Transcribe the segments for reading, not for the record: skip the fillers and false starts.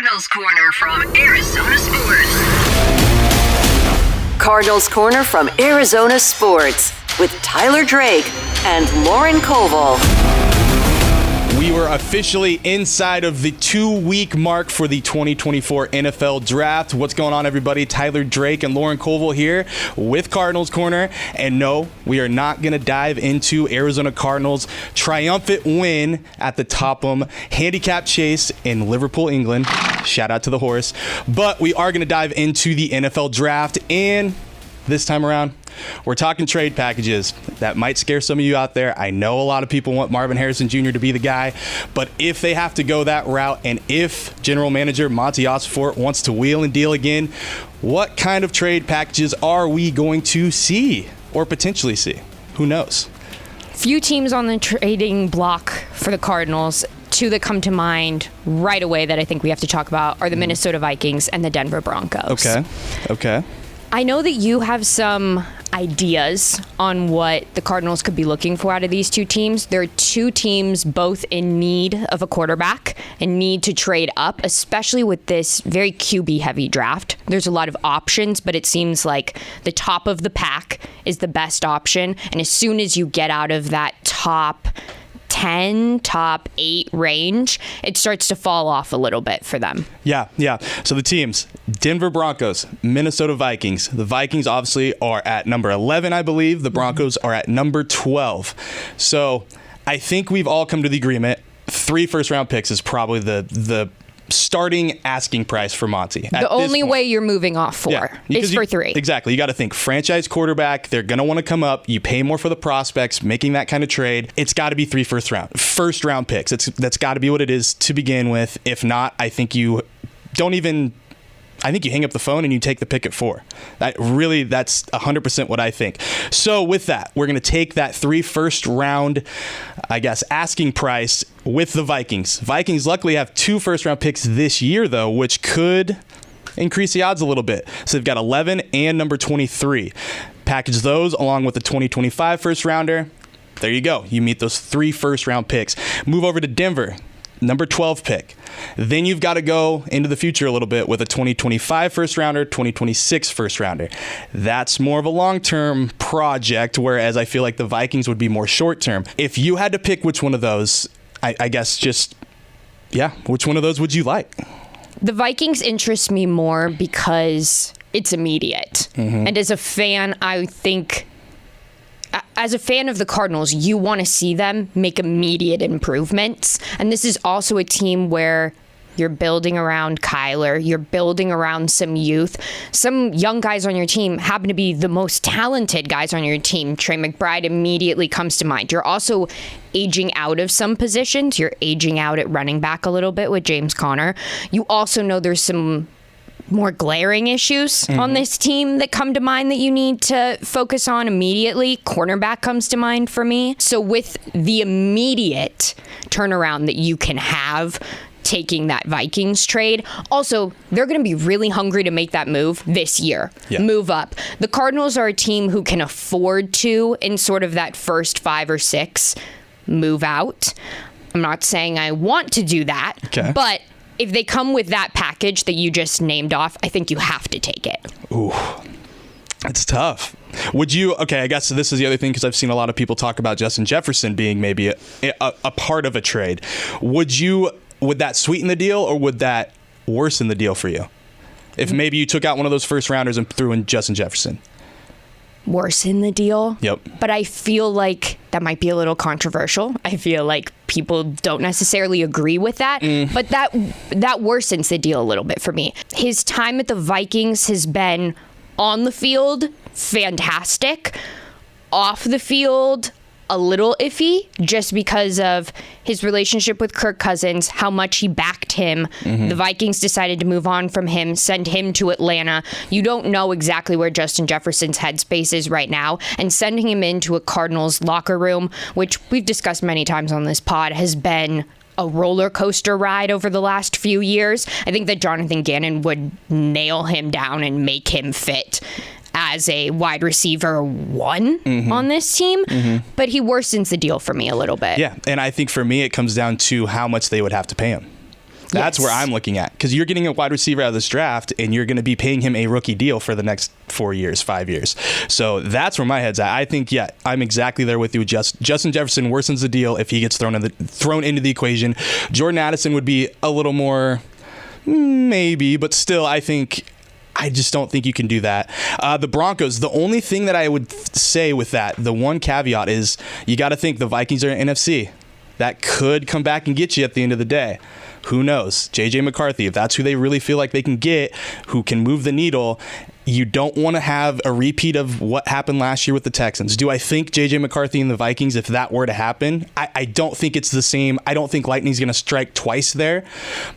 Cardinals Corner from Arizona Sports. Cardinals Corner from Arizona Sports with Tyler Drake and Lauren Koval. We were officially inside of the 2-week mark for the 2024 NFL Draft. What's going on, everybody? Tyler Drake and Lauren Koval here with Cardinals Corner. And no, we are not going to dive into Arizona Cardinals' triumphant win at the Topham Handicap Chase in Liverpool, England. Shout out to the horse. But we are going to dive into the NFL Draft, and this time around, we're talking trade packages. That might scare some of you out there. I know a lot of people want Marvin Harrison Jr. to be the guy, but if they have to go that route, and if general manager Monti Ossenfort wants to wheel and deal again, what kind of trade packages are we going to see or potentially see? Who knows? Few teams on the trading block for the Cardinals. Two that come to mind right away that I think we have to talk about are the Minnesota Vikings and the Denver Broncos. Okay. I know that you have some ideas on what the Cardinals could be looking for out of these two teams. There are two teams both in need of a quarterback and need to trade up, especially with this very QB-heavy draft. There's a lot of options, but it seems like the top of the pack is the best option. And as soon as you get out of that top 10, top 8 range, it starts to fall off a little bit for them. Yeah. So the teams, Denver Broncos, Minnesota Vikings. The Vikings obviously are at number 11, I believe. The Broncos are at number 12. So I think we've all come to the agreement 3 first-round picks is probably the starting asking price for Monty. The only way you're moving off is for 3. Exactly. You got to think franchise quarterback. They're going to want to come up. You pay more for the prospects, making that kind of trade. It's got to be 3 first round picks. That's got to be what it is to begin with. If not, I think you hang up the phone and you take the pick at 4. That's 100% what I think. So with that, we're going to take that 3 first-round, asking price with the Vikings. Vikings luckily have 2 first-round picks this year, though, which could increase the odds a little bit. So they've got 11 and number 23. Package those along with the 2025 first-rounder. There you go. You meet those 3 first-round picks. Move over to Denver. Number 12 pick. Then you've got to go into the future a little bit with a 2025 first rounder, 2026 first rounder. That's more of a long-term project, whereas I feel like the Vikings would be more short-term. If you had to pick which one of those, which one of those would you like? The Vikings interest me more because it's immediate. Mm-hmm. And as a fan, I think as a fan of the Cardinals, you want to see them make immediate improvements. And this is also a team where you're building around Kyler. You're building around some youth. Some young guys on your team happen to be the most talented guys on your team. Trey McBride immediately comes to mind. You're also aging out of some positions. You're aging out at running back a little bit with James Conner. You also know there's some more glaring issues on this team that come to mind that you need to focus on immediately. Cornerback comes to mind for me. So with the immediate turnaround that you can have taking that Vikings trade, also, they're going to be really hungry to make that move this year. Yeah. Move up. The Cardinals are a team who can afford to, in sort of that first 5 or 6, move out. I'm not saying I want to do that, but if they come with that package that you just named off, I think you have to take it. Ooh, it's tough. Would you, I guess this is the other thing, because I've seen a lot of people talk about Justin Jefferson being maybe a part of a trade. Would that sweeten the deal, or would that worsen the deal for you? If maybe you took out one of those first rounders and threw in Justin Jefferson. Worsen the deal. Yep. But I feel like that might be a little controversial. I feel like people don't necessarily agree with that. But that worsens the deal a little bit for me. His time at the Vikings has been on the field fantastic. Off the field, a little iffy, just because of his relationship with Kirk Cousins, how much he backed him. The Vikings decided to move on from him, send him to Atlanta. You don't know exactly where Justin Jefferson's headspace is right now, and sending him into a Cardinals locker room, which we've discussed many times on this pod, has been a roller coaster ride over the last few years. I think that Jonathan Gannon would nail him down and make him fit as a wide receiver 1 on this team, but he worsens the deal for me a little bit. Yeah, and I think for me it comes down to how much they would have to pay him. That's where I'm looking at, because you're getting a wide receiver out of this draft and you're going to be paying him a rookie deal for the next 4 years, 5 years. So that's where my head's at. I think, I'm exactly there with you. Justin Jefferson worsens the deal if he gets thrown into the equation. Jordan Addison would be a little more maybe, but still, I just don't think you can do that. The Broncos, the only thing that I would say with that, the one caveat is you got to think the Vikings are in NFC. That could come back and get you at the end of the day. Who knows? J.J. McCarthy, if that's who they really feel like they can get, who can move the needle, you don't want to have a repeat of what happened last year with the Texans. Do I think J.J. McCarthy and the Vikings, if that were to happen, I don't think it's the same. I don't think lightning's going to strike twice there.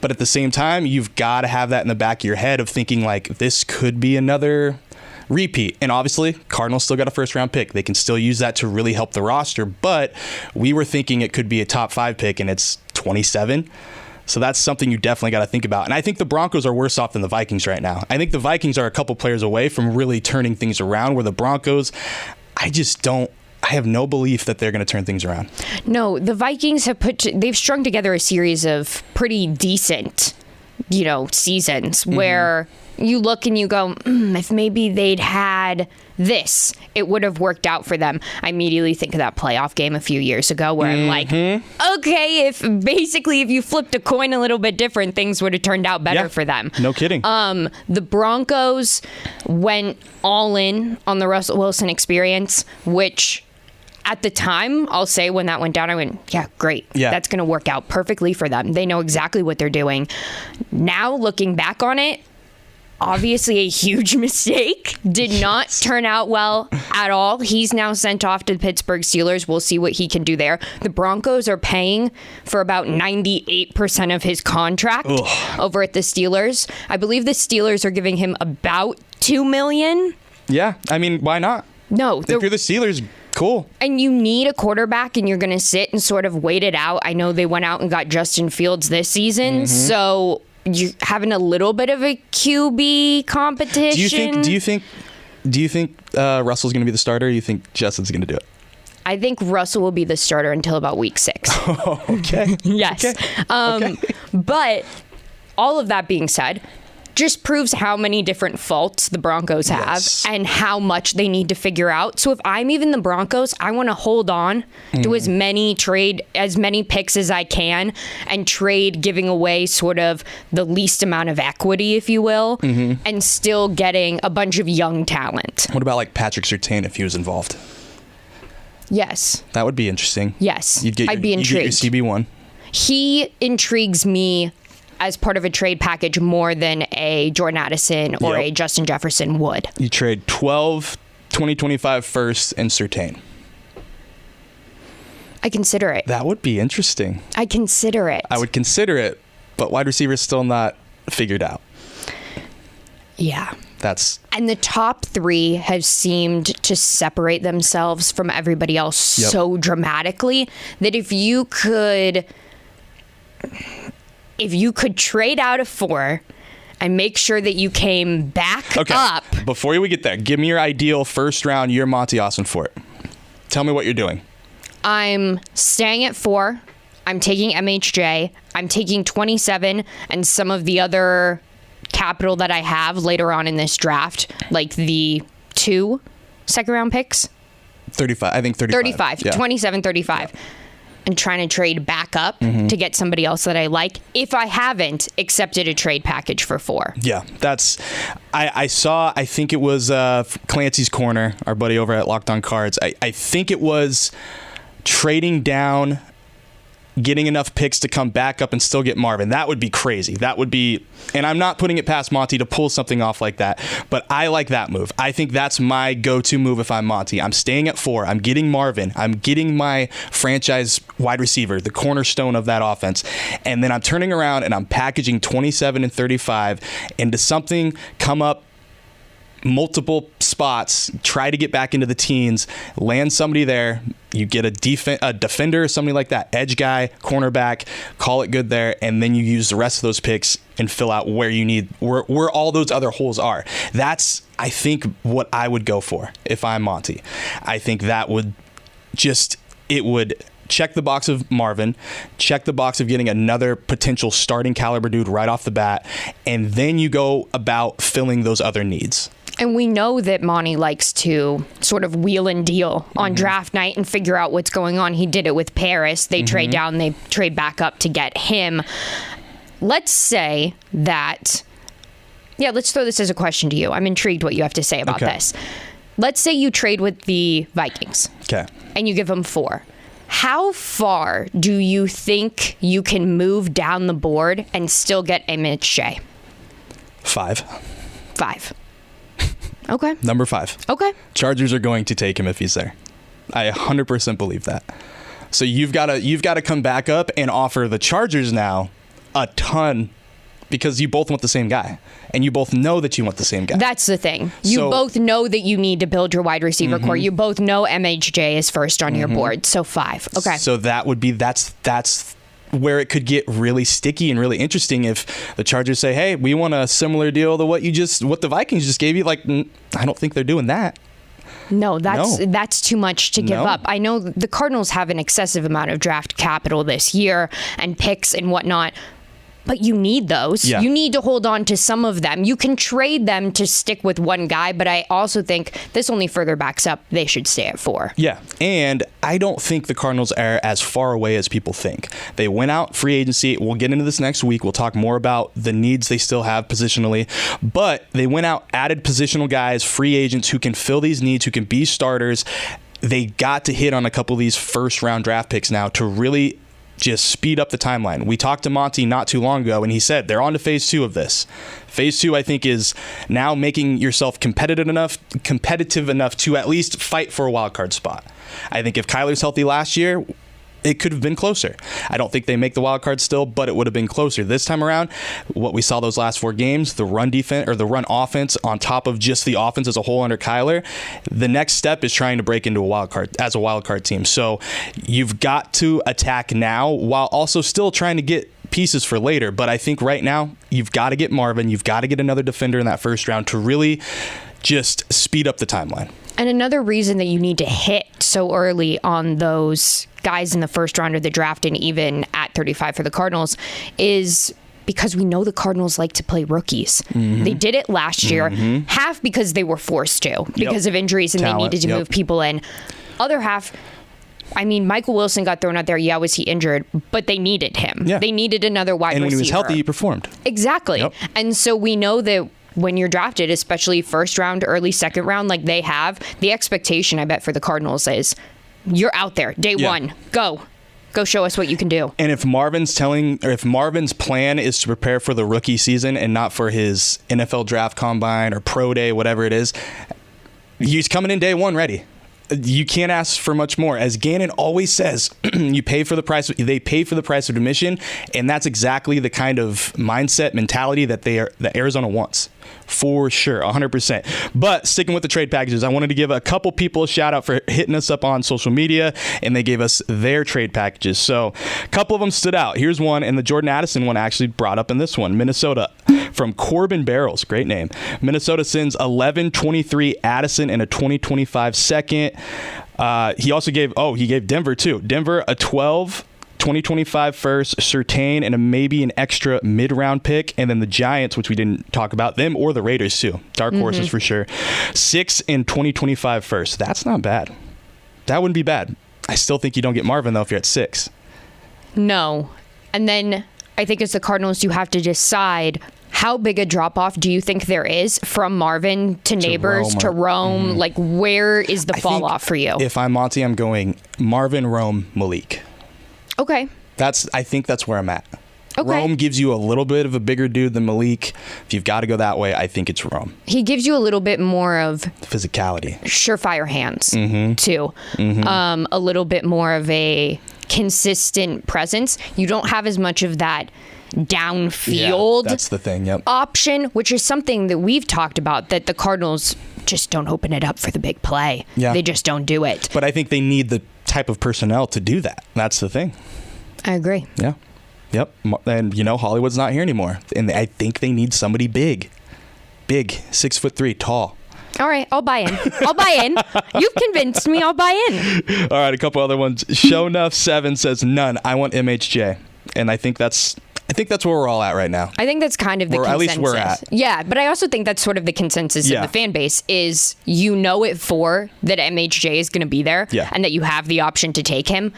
But at the same time, you've got to have that in the back of your head of thinking like this could be another repeat. And obviously, Cardinals still got a first-round pick. They can still use that to really help the roster. But we were thinking it could be a top 5 pick, and it's 27. So that's something you definitely got to think about. And I think the Broncos are worse off than the Vikings right now. I think the Vikings are a couple players away from really turning things around, where the Broncos, I have no belief that they're going to turn things around. No, the Vikings they've strung together a series of pretty decent, seasons where you look and you go, if maybe they'd had this, it would have worked out for them. I immediately think of that playoff game a few years ago where I'm like, okay, if you flipped a coin a little bit different, things would have turned out better for them. No kidding. The Broncos went all in on the Russell Wilson experience, which at the time, I'll say when that went down, I went, yeah, great. Yeah. That's going to work out perfectly for them. They know exactly what they're doing. Now, looking back on it, obviously a huge mistake. Did not turn out well at all. He's now sent off to the Pittsburgh Steelers. We'll see what he can do there. The Broncos are paying for about 98% of his contract over at the Steelers. I believe the Steelers are giving him about $2 million. Yeah, I mean, why not? No. If you're the Steelers, cool. And you need a quarterback, and you're going to sit and sort of wait it out. I know they went out and got Justin Fields this season, so you're having a little bit of a QB competition. Do you think Russell's going to be the starter, or do you think Justin's going to do it? I think Russell will be the starter until about week 6. Oh, okay. Yes. Okay. But all of that being said, just proves how many different faults the Broncos have and how much they need to figure out. So if I'm even the Broncos, I want to hold on to as many picks as I can and trade, giving away sort of the least amount of equity, if you will, and still getting a bunch of young talent. What about like Patrick Surtain if he was involved? Yes. That would be interesting. Yes. I'd be intrigued. You'd get your CB1. He intrigues me as part of a trade package more than a Jordan Addison or a Justin Jefferson would. You trade 12 2025 firsts and Surtain. I consider it. That would be interesting. I consider it. I would consider it, but wide receiver is still not figured out. Yeah. And the top 3 have seemed to separate themselves from everybody else so dramatically that if you could trade out of 4 and make sure that you came back up. Before we get there, give me your ideal first round year Monti Ossenfort. Tell me what you're doing. I'm staying at 4. I'm taking MHJ. I'm taking 27 and some of the other capital that I have later on in this draft, like the 2 second round picks. 35. I think 35. Yeah. 27, 35. Yeah. And trying to trade back up to get somebody else that I like if I haven't accepted a trade package for 4. Yeah, I think it was Clancy's Corner, our buddy over at Locked On Cards. I think it was trading down, getting enough picks to come back up and still get Marvin. That would be crazy. And I'm not putting it past Monty to pull something off like that, but I like that move. I think that's my go-to move if I'm Monty. I'm staying at 4. I'm getting Marvin. I'm getting my franchise wide receiver, the cornerstone of that offense. And then I'm turning around and I'm packaging 27 and 35 into something, come up multiple spots, try to get back into the teens, land somebody there. You get a defender, somebody like that, edge guy, cornerback, call it good there, and then you use the rest of those picks and fill out where all those other holes are. That's, I think, what I would go for if I'm Monty. I think that would check the box of Marvin, check the box of getting another potential starting caliber dude right off the bat, and then you go about filling those other needs. And we know that Monty likes to sort of wheel and deal on draft night and figure out what's going on. He did it with Paris. They trade down, they trade back up to get him. Let's say that, let's throw this as a question to you. I'm intrigued what you have to say about this. Let's say you trade with the Vikings. Okay. And you give them 4. How far do you think you can move down the board and still get MHJ? 5. 5. Okay. Number 5. Okay. Chargers are going to take him if he's there. I 100% believe that. So you've got to come back up and offer the Chargers now a ton, because you both want the same guy, and you both know that you want the same guy. That's the thing. You both know that you need to build your wide receiver core. You both know MHJ is first on your board. So 5. Okay. So that would be that's where it could get really sticky and really interesting if the Chargers say, "Hey, we want a similar deal to what the Vikings just gave you." Like, I don't think they're doing that. No, that's too much to give up. I know the Cardinals have an excessive amount of draft capital this year and picks and whatnot, but you need those. Yeah. You need to hold on to some of them. You can trade them to stick with one guy, but I also think this only further backs up they should stay at 4. Yeah, and I don't think the Cardinals are as far away as people think. They went out free agency. We'll get into this next week. We'll talk more about the needs they still have positionally, but they went out, added positional guys, free agents who can fill these needs, who can be starters. They got to hit on a couple of these first-round draft picks now to really just speed up the timeline. We talked to Monty not too long ago, and he said they're on to phase 2 of this. Phase 2, I think, is now making yourself competitive enough to at least fight for a wild card spot. I think if Kyler's healthy last year, it could have been closer. I don't think they make the wild card still, but it would have been closer. This time around, what we saw those last 4 games, the run defense or the run offense on top of just the offense as a whole under Kyler, the next step is trying to break into a wild card team. So you've got to attack now while also still trying to get pieces for later. But I think right now you've got to get Marvin, you've got to get another defender in that first round to really just speed up the timeline. And another reason that you need to hit so early on those guys in the first round of the draft and even at 35 for the Cardinals is because we know the Cardinals like to play rookies. They did it last year, half because they were forced to because of injuries and they needed to move people in. Other half, I mean, Michael Wilson got thrown out there. Yeah, was he injured? But they needed him. Yeah. They needed another wide receiver. And when he was healthy, he performed. Exactly. Yep. And so we know that when you're drafted, especially first round, early second round, like they have, the expectation, I bet, for the Cardinals is you're out there day one. Go show us what you can do. And if Marvin's plan is to prepare for the rookie season and not for his NFL draft combine or pro day, whatever it is, he's coming in day 1 ready. You can't ask for much more. As Gannon always says, they pay for the price of admission, and that's exactly the kind of mindset, mentality that Arizona wants. For sure, 100%. But sticking with the trade packages, I wanted to give a couple people a shout out for hitting us up on social media, and they gave us their trade packages. So a couple of them stood out. Here's one, and the Jordan Addison one actually brought up in this one. Minnesota, from Corbin Barrels, great name. Minnesota sends 11-23 Addison and a 2025 second. He also gave Denver too. Denver a 2025 first, Surtain, and maybe an extra mid-round pick. And then the Giants, which we didn't talk about, them or the Raiders too. Dark horses for sure. 6 and 2025 first. That's not bad. That wouldn't be bad. I still think you don't get Marvin, though, if you're at 6. No. And then I think as the Cardinals, you have to decide how big a drop-off do you think there is from Marvin to Neighbors to Rome? Like, where is the fall-off for you? If I'm Monty, I'm going Marvin, Rome, Malik. Okay. I think that's where I'm at. Okay. Rome gives you a little bit of a bigger dude than Malik. If you've got to go that way, I think it's Rome. He gives you a little bit more of physicality, surefire hands too. A little bit more of a consistent presence. You don't have as much of that downfield that's the thing, option, which is something that we've talked about, that the Cardinals just don't open it up for the big play. They just don't do it. But I think they need the type of personnel to do that. That's the thing. I agree. Yep. And Hollywood's not here anymore, and I think they need somebody big, 6'3", tall. All right, I'll buy in. You've convinced me. I'll buy in. All right, a couple other ones. Shownuff7 says none. I want MHJ, and I think that's where we're all at right now. I think that's kind of the consensus. At least we're at. Yeah, but I also think that's sort of the consensus of the fan base is that MHJ is going to be there and that you have the option to take him.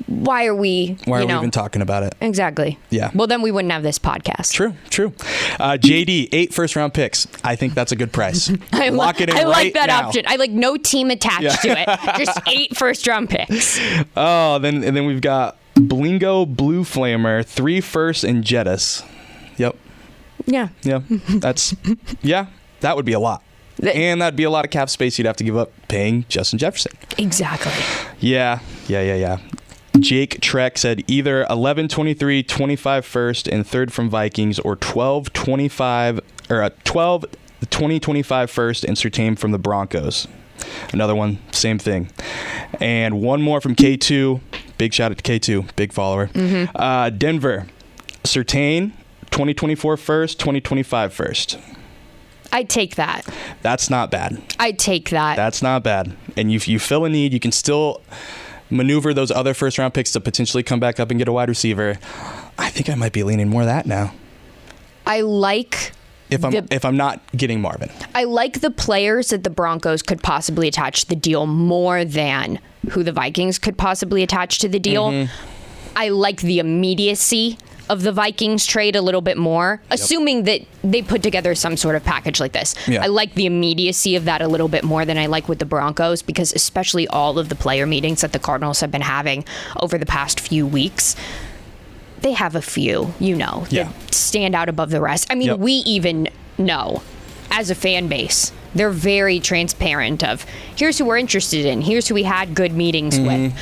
Why are we even talking about it? Exactly. Yeah. Well, then we wouldn't have this podcast. True. JD, 8 first-round picks. I think that's a good price. Lock it in right now. I like that option. I like no team attached to it. Just 8 first-round picks. Oh, and then we've got Blingo Blue Flamer, 3 firsts and Jettis. Yep. Yeah. That would be a lot. And that'd be a lot of cap space you'd have to give up paying Justin Jefferson. Exactly. Yeah. Jake Trek said either 11-23, 25 first and third from Vikings, or 12-25 or 20-25 first and Surtain from the Broncos. Another one, same thing. And one more from K2. Big shout out to K2, big follower. Mm-hmm. Denver, Surtain, 2024 first, 2025 first. I'd take that. That's not bad. I'd take that. That's not bad. And you fill a need, you can still maneuver those other first round picks to potentially come back up and get a wide receiver. I think I might be leaning more that now. I like if I'm not getting Marvin. I like the players that the Broncos could possibly attach to the deal more than who the Vikings could possibly attach to the deal. Mm-hmm. I like the immediacy of the Vikings trade a little bit more, assuming that they put together some sort of package like this. Yeah. I like the immediacy of that a little bit more than I like with the Broncos, because especially all of the player meetings that the Cardinals have been having over the past few weeks, they have a few, that stand out above the rest. I mean, we even know as a fan base, they're very transparent of here's who we're interested in, here's who we had good meetings with.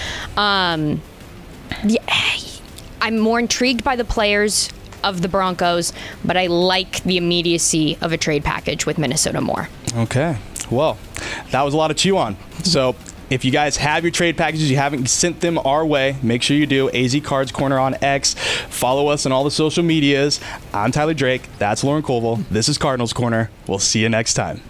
I'm more intrigued by the players of the Broncos, but I like the immediacy of a trade package with Minnesota more. Okay. Well, that was a lot to chew on. So if you guys have your trade packages, you haven't sent them our way, make sure you do. AZ Cards Corner on X. Follow us on all the social medias. I'm Tyler Drake. That's Lauren Koval. This is Cardinals Corner. We'll see you next time.